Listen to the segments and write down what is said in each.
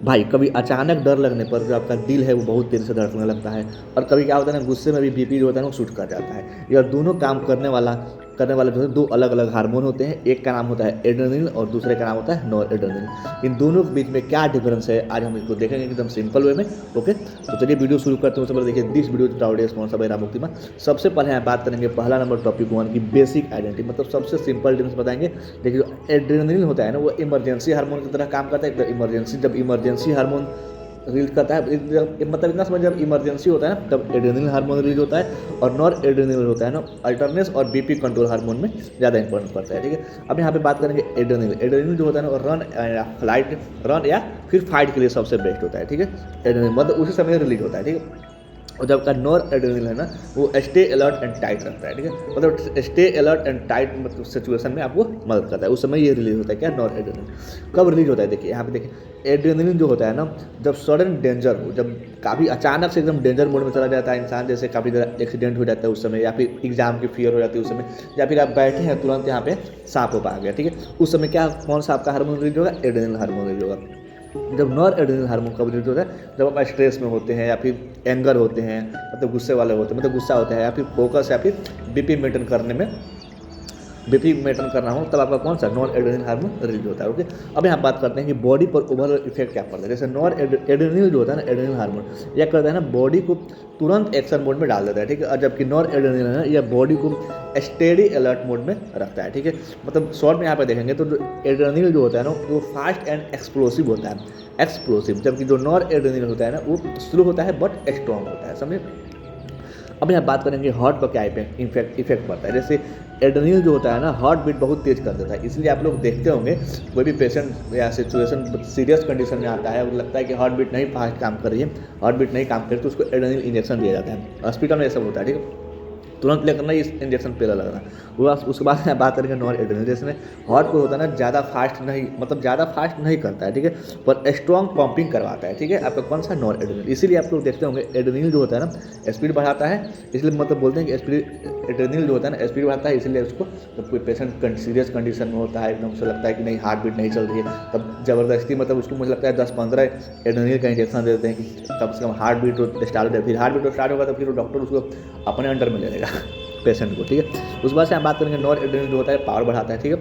भाई कभी अचानक डर लगने पर जो आपका दिल है वो बहुत तेज़ी से धड़कने लगता है, और कभी क्या होता है ना, गुस्से में भी बीपी जो होता है ना वो शूट कर जाता है। ये दोनों काम करने वाले जो है दो अलग अलग हार्मोन होते हैं। एक का नाम होता है एड्रेनलिन और दूसरे का नाम होता है नॉर एड्रेनलिन। इन दोनों के बीच में क्या डिफरेंस है आज हम इसको देखेंगे एकदम सिंपल वे में। ओके, तो चलिए वीडियो शुरू करते हैं। उससे पहले देखिए this video proud sponsor by Ram Muktima. सबसे पहले हम बात करेंगे पहला नंबर टॉपिक 1 की बेसिक आइडेंटिटी, मतलब सबसे सिंपल डिफरेंस बताएंगे। देखिए जो एड्रेनलिन होता है ना वो इमरजेंसी हार्मोन की तरह काम करता है। जब इमरजेंसी हार्मोन रिलीज करता है, मतलब इतना समझ, जब इमरजेंसी होता है ना तब एड्रेनलिन हार्मोन रिलीज होता है, और नॉर एड्रेनलिन होता है ना अल्टरनेस और बीपी कंट्रोल हार्मोन में ज़्यादा इंपॉर्टेंट पड़ता है। ठीक है, अब यहाँ पे बात करेंगे एड्रेनलिन। एड्रेनलिन जो होता है ना वो रन या फिर फाइट के लिए सबसे बेस्ट होता है। ठीक है, एड्रेनलिन मतलब उसी समय रिलीज होता है। ठीक है, और जब का नॉर एड्रेनलिन है ना वो स्टे अलर्ट एंड टाइट रखता है। ठीक है, मतलब स्टे अलर्ट एंड टाइट मतलब सिचुएशन में आपको मदद करता है, उस समय ये रिलीज होता है। क्या, नॉर एड्रेनलिन कब रिलीज होता है? देखिए यहाँ पे देखिए, एड्रेनलिन जो होता है ना जब सडन डेंजर हो, जब काफ़ी अचानक से एकदम डेंजर मोड में चला जाता है इंसान, जैसे काफ़ी ज़्यादा एक्सीडेंट हो जाता है उस समय, या फिर एग्जाम की फियर हो जाती है उस समय, या फिर आप बैठे हैं तुरंत यहाँ पे सांप हो पा गया। ठीक है, उस समय क्या, कौन सा आपका हार्मोन रिलीज होगा? एड्रेनलिन हार्मोन रिलीज होगा। जब नॉर एड्रेनलिन हार्मोन कब रिलीज होता है? जब आप स्ट्रेस में होते हैं, या फिर एंगर होते हैं, मतलब गुस्से वाले होते हैं, मतलब गुस्सा होता है, या फिर फोकस, या फिर बीपी मेंटेन करना हो, तब आपका कौन सा नॉर एड्रेनलिन हार्मोन रिलीज होता है। ओके, अब यहाँ बात करते हैं कि बॉडी पर ओवरऑल इफेक्ट क्या पड़ता है। जैसे नॉर एड्रेनलिन जो होता है ना, एड्रेनलिन हार्मोन यह करता है ना बॉडी को तुरंत एक्शन मोड में डाल देता है। ठीक है, और जबकि नॉर एड्रेनलिन है ना यह बॉडी को स्टेडी अलर्ट मोड में रखता है। ठीक है, मतलब शॉर्ट में यहाँ पर देखेंगे तो जो एड्रेनलिन जो होता है ना वो फास्ट एंड एक्सप्लोसिव होता है, जबकि जो नॉर एड्रेनलिन होता है ना वो स्लो होता है बट स्ट्रॉन्ग होता है। समझे? अब यहाँ बात करेंगे हार्ट पर क्या इफेक्ट पड़ता है। जैसे एड्रेनलिन जो होता है ना हार्ट बीट बहुत तेज कर देता है, इसलिए आप लोग देखते होंगे कोई भी पेशेंट या सिचुएशन सीरियस कंडीशन में आता है, वो लगता है कि हार्ट बीट नहीं फास्ट काम कर रही है, हार्ट बीट नहीं काम कर रही, तो उसको एड्रेनलिन इंजेक्शन दिया जाता है। हॉस्पिटल में ये सब होता है। ठीक है, तुरंत लेकर ना इस इंजेक्शन पहला लगना। वो उसके बाद बात करेंगे नॉन एड्रेनलिन, जिसमें हार्ट को होता है ना ज़्यादा फास्ट नहीं करता है। ठीक है, पर स्ट्रॉन्ग पंपिंग करवाता है। ठीक है, आपका कौन सा? Non adrenaline. इसीलिए आप लोग देखते होंगे एड्रेनलिन जो होता है ना स्पीड बढ़ाता है, इसलिए मतलब बोलते हैं कि एड्रेनलिन जो होता है ना स्पीड बढ़ाता है, इसलिए उसको जब कोई पेशेंट सीरियस कंडीशन में होता है, एकदम से लगता है कि नहीं हार्ट बीट नहीं चल रही है, तब ज़बरदस्ती मतलब उसको मुझे लगता है 10-15 एड्रेनलिन का इंजेक्शन दे देते हैं कि कम से कम हार्ट बीट स्टार्ट हो जाए। फिर हार्ट बीट स्टार्ट होगा तो फिर वो डॉक्टर उसको अपने अंडर में ले लेगा पेशेंट को। ठीक है, उस बाद से हम बात करेंगे नॉर एड्रेनलिन जो होता है पावर बढ़ाता है। ठीक है,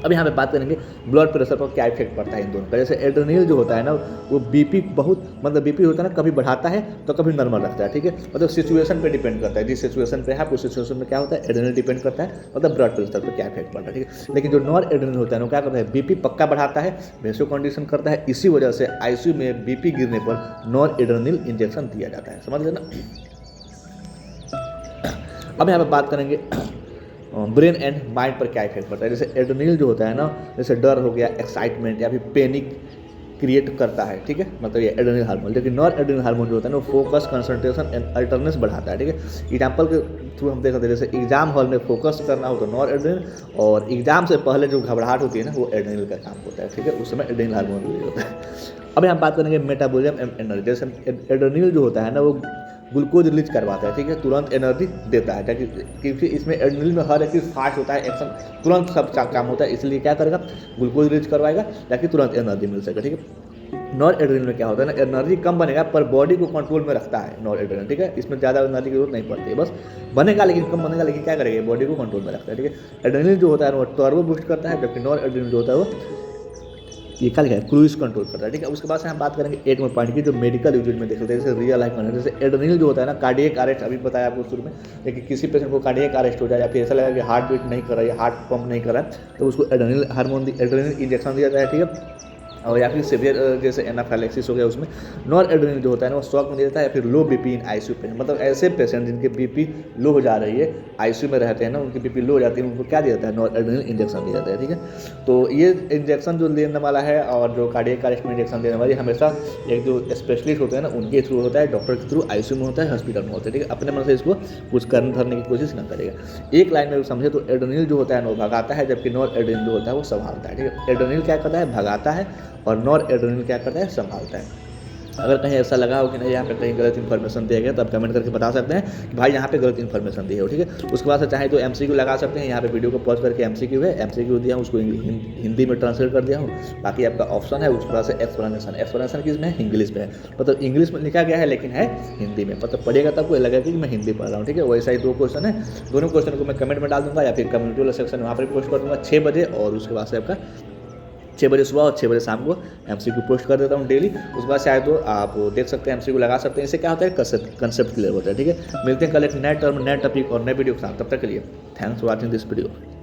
अब यहाँ पे बात करेंगे ब्लड प्रेशर पर क्या इफेक्ट पड़ता है इन दोनों का। जैसे एड्रेनलिन जो होता है ना वो बीपी होता है ना कभी बढ़ाता है तो कभी नॉर्मल रखता है। ठीक है, मतलब सिचुएशन पे डिपेंड करता है, जिस सिचुएशन पे है उस सिचुएशन में क्या होता है एड्रेनलिन डिपेंड करता है, मतलब ब्लड प्रेशर पर क्या इफेक्ट पड़ता है। ठीक है, लेकिन जो नॉर एड्रेनलिन होता है वो क्या करता है, बीपी पक्का बढ़ाता है, वैसो कंडीशन करता है। इसी वजह से आईसीयू में बीपी गिरने पर नॉर एड्रेनलिन इंजेक्शन दिया जाता है। समझ लेना। अब यहाँ पे बात करेंगे ब्रेन एंड माइंड पर क्या इफेक्ट पड़ता है। जैसे एड्रेनलिन जो होता है ना जैसे डर हो गया, एक्साइटमेंट या फिर पैनिक क्रिएट करता है। ठीक है, मतलब ये एड्रेनलिन हार्मोन। लेकिन नॉर एड्रेनलिन हार्मोन जो होता है ना वो फोकस, कंसंट्रेशन एंड अल्टरनेस बढ़ाता है। ठीक है, एग्जाम्पल के थ्रू हम देख सकते हैं, जैसे एग्जाम हॉल में फोकस करना हो तो नॉर एड्रेनलिन, और एग्जाम से पहले जो घबराहट होती है ना वो एड्रेनलिन का काम होता है। ठीक है, उस समय एड्रेनलिन हार्मोन रिलीज होता है। अब हम बात करेंगे मेटाबॉलिज्म एंड एनर्जी। जैसे एड्रेनलिन जो होता है ना वो ग्लूकोज रिलीज करवाता है। ठीक है, तुरंत एनर्जी देता है, क्योंकि इसमें एड्रेनलिन में हर एक चीज़ फास्ट होता है, एक्शन तुरंत सब काम होता है, इसलिए क्या करेगा ग्लूकोज रिलीज करवाएगा ताकि तुरंत एनर्जी मिल सके। ठीक है, नॉर एड्रेनलिन में क्या होता है ना एनर्जी कम बनेगा पर बॉडी को कंट्रोल में रखता है नॉर एड्रेनलिन। ठीक है, इसमें ज़्यादा एनर्जी की जरूरत नहीं पड़ती है, बस बनेगा लेकिन कम बनेगा, लेकिन क्या करेगा बॉडी को कंट्रोल में रखता है। ठीक है, एड्रेनलिन जो होता है वो टर्बो बूस्ट करता है, जबकि नॉर एड्रेनलिन जो होता है वो ये क्या लिखा है क्रूज कंट्रोल करता है। ठीक है, उसके बाद से हम बात करेंगे 8 पॉइंट की जो मेडिकल यूजेज में देख सकते हैं, जैसे रियल लाइफ में। जैसे एड्रेनलिन जो होता है ना कार्डियक अरेस्ट, अभी बताया आपको शुरू में, लेकिन किसी पेशेंट को कार्डियक अरेस्ट हो जाए या फिर ऐसा लगा कि हार्ट बीट नहीं कर रहा है, हार्ट पंप नहीं कर रहा है, तो उसको एड्रेनलिन इंजेक्शन दिया जाए। ठीक है, और या फिर सीवियर जैसे एनाफाइलेक्सिस हो गया उसमें नॉर एड्रेनलिन जो होता है ना वो शॉक में देता है, या फिर लो बीपी इन आईसीयू पेशेंट, मतलब ऐसे पेशेंट जिनके बीपी लो हो जा रही है, आईसीयू में रहते हैं ना, उनकी बीपी लो हो जाती है, उनको क्या दिया जाता है नॉर एड्रेनलिन इंजेक्शन दिया जाता है। ठीक है, तो ये इंजेक्शन जो लेने वाला है और जो कार्डियक अरेस्ट में इंजेक्शन देने वाली हमेशा एक जो स्पेशलिस्ट होते हैं ना उनके थ्रू होता है, डॉक्टर के थ्रू आईसीयू में होता है, हॉस्पिटल में होता है। ठीक है, अपने मन से इसको कुछ करने धरने की कोशिश ना करेगा। एक लाइन में समझे तो एड्रेनलिन जो होता है वो भगाता है, जबकि नॉर एड्रेनलिन जो होता है वो संभालता है। ठीक है, एड्रेनलिन क्या करता है भगाता है और नॉर एड्रेनलिन क्या करता है संभालता है। अगर कहीं ऐसा लगा हो कि नहीं यहाँ पे कहीं गलत इन्फॉर्मेशन दिया गया तो आप कमेंट करके बता सकते हैं कि भाई यहाँ पे गलत इन्फॉर्मेशन दी है, ठीक है। उसके बाद से चाहे तो MCQ लगा सकते हैं, यहाँ पे वीडियो को पॉज करके MCQ है, MCQ दिया हूँ, उसको हिंदी में ट्रांसलेट कर दिया हूँ। बाकी आपका ऑप्शन है, उसके बाद से एक्सप्लेनेशन किस में है, इंग्लिश में है, मतलब इंग्लिश में लिखा गया है लेकिन है हिंदी में, मतलब पढ़ेगा तब को लगेगा कि मैं हिंदी पढ़ रहा हूँ, ठीक है। वैसा ही 2 क्वेश्चन है, दोनों क्वेश्चन को मैं कमेंट में डाल दूंगा या फिर कम्युनिटी वाला सेक्शन वहाँ पर पोस्ट कर दूंगा 6 बजे, और उसके बाद से आपका 6 बजे सुबह और 6 बजे शाम को MCQ पोस्ट कर देता हूँ डेली। उसके बाद शायद तो आप देख सकते हैं, MCQ लगा सकते हैं। इससे क्या होता है, कंसेप्ट क्लियर होता है, ठीक है। मिलते हैं कल एक नए टर्म, नए टॉपिक और नए वीडियो के साथ, तब तक के लिए thanks for watching this video.